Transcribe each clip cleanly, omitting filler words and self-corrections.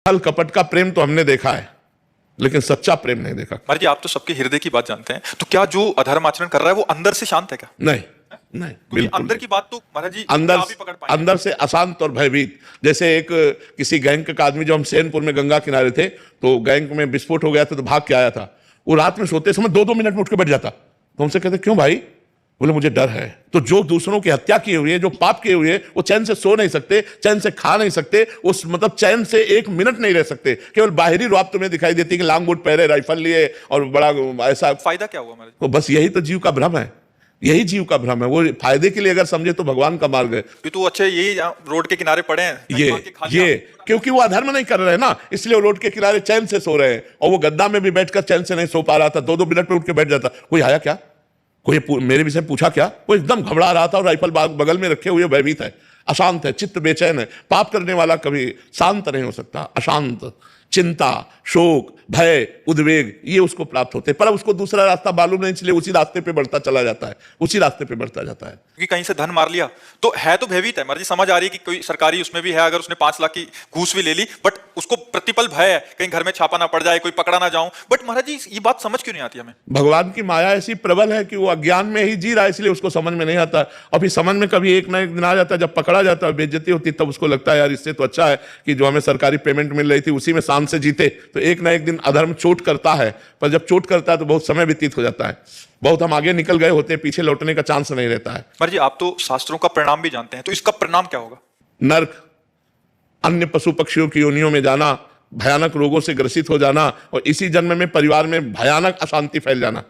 छल कपट का प्रेम तो हमने देखा है, लेकिन सच्चा प्रेम नहीं देखा। महाराज जी, आप तो सबके हृदय की बात जानते हैं, तो क्या जो अधर्म आचरण कर रहा है वो अंदर से शांत है क्या? नहीं नहीं, बिल्कुल अंदर की बात तो महाराज जी अंदर आप ही पकड़ पाएंगे। अंदर से अशांत और भयभीत। जैसे एक किसी गैंग का आदमी, जो हम सैनपुर में गंगा किनारे थे, तो गैंग में विस्फोट हो गया था तो भाग के आया था। वो रात में सोते समय 2-2 मिनट में उठ के बैठ जाता। तो हमसे कहते क्यों भाई? बोले मुझे डर है। तो जो दूसरों की हत्या किए हुए, जो पाप किए हुए, वो चैन से सो नहीं सकते, चैन से खा नहीं सकते, उस मतलब चैन से 1 मिनट नहीं रह सकते। केवल बाहरी रूप तुम्हें दिखाई देती कि लांग बूट पहरे, राइफल लिए और बड़ा ऐसा। फायदा क्या हुआ महाराज? तो बस यही तो जीव का भ्रम है, यही जीव का भ्रम है। वो फायदे के लिए अगर समझे तो भगवान का मार्ग है। ये तो अच्छे, यही रोड के किनारे पड़े हैं, ये क्योंकि वो अधर्म नहीं कर रहे हैं ना, इसलिए वो रोड के किनारे चैन से सो रहे हैं। और वो गद्दा में भी बैठकर चैन से नहीं सो पा रहा था, 2-2 मिनट में उठ के बैठ जाता। कोई आया क्या? कोई मेरे विषय पूछा क्या? वो एकदम घबरा रहा था और राइफल बगल में रखे हुए भयभीत है, अशांत है, चित्त बेचैन है। पाप करने वाला कभी शांत नहीं हो सकता। अशांत, चिंता, शोक, भय, उद्वेग, ये उसको प्राप्त होते हैं। पर उसको दूसरा रास्ता मालूम नहीं, इसलिए उसी रास्ते पे बढ़ता चला जाता है, उसी रास्ते पे बढ़ता जाता है। क्योंकि कहीं से धन मार लिया तो है, तो भयभीत है महाराज जी। समझ आ रही है कि कोई सरकारी उसमें भी है, अगर उसने 5 लाख की घूस भी ले ली, बट उसको प्रतिपल भय है कहीं घर में छापा ना पड़ जाए, कोई पकड़ा ना जाऊं। बट महाराज जी, ये बात समझ क्यों नहीं आती हमें? भगवान की माया ऐसी प्रबल है कि वो अज्ञान में ही जी रहा है, इसलिए उसको समझ में नहीं आता। और फिर समझ में कभी एक ना एक दिन आ जाता है, जब पकड़ा जाता है, बेइज्जती होती, तब उसको लगता है यार इससे तो अच्छा है कि जो हमें सरकारी पेमेंट मिल रही थी उसी में शान से जीते। तो एक ना एक दिन अधर्म चोट करता है, पर जब चोट करता है तो बहुत समय व्यतीत हो जाता है, बहुत हम आगे निकल गए होते हैं, पीछे लौटने का चांस नहीं रहता है। महाराज जी, आप तो शास्त्रों का परिणाम भी जानते हैं, तो इसका परिणाम क्या होगा? नर्क, अन्य पशु पक्षियों की योनियों में जाना, भयानक रोगों से ग्रसित हो जाना, और इसी जन्म में परिवार में भयानक अशांति फैल जाना।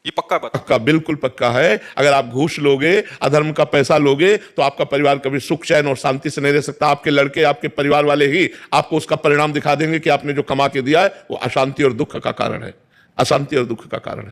ये पक्का बात? पक्का, बिल्कुल पक्का है। अगर आप घूस लोगे, अधर्म का पैसा लोगे, तो आपका परिवार कभी सुख चैन और शांति से नहीं रह सकता। आपके लड़के, आपके परिवार वाले ही आपको उसका परिणाम दिखा देंगे कि आपने जो कमा के दिया है वो अशांति और दुख का कारण है, अशांति और दुख का कारण है।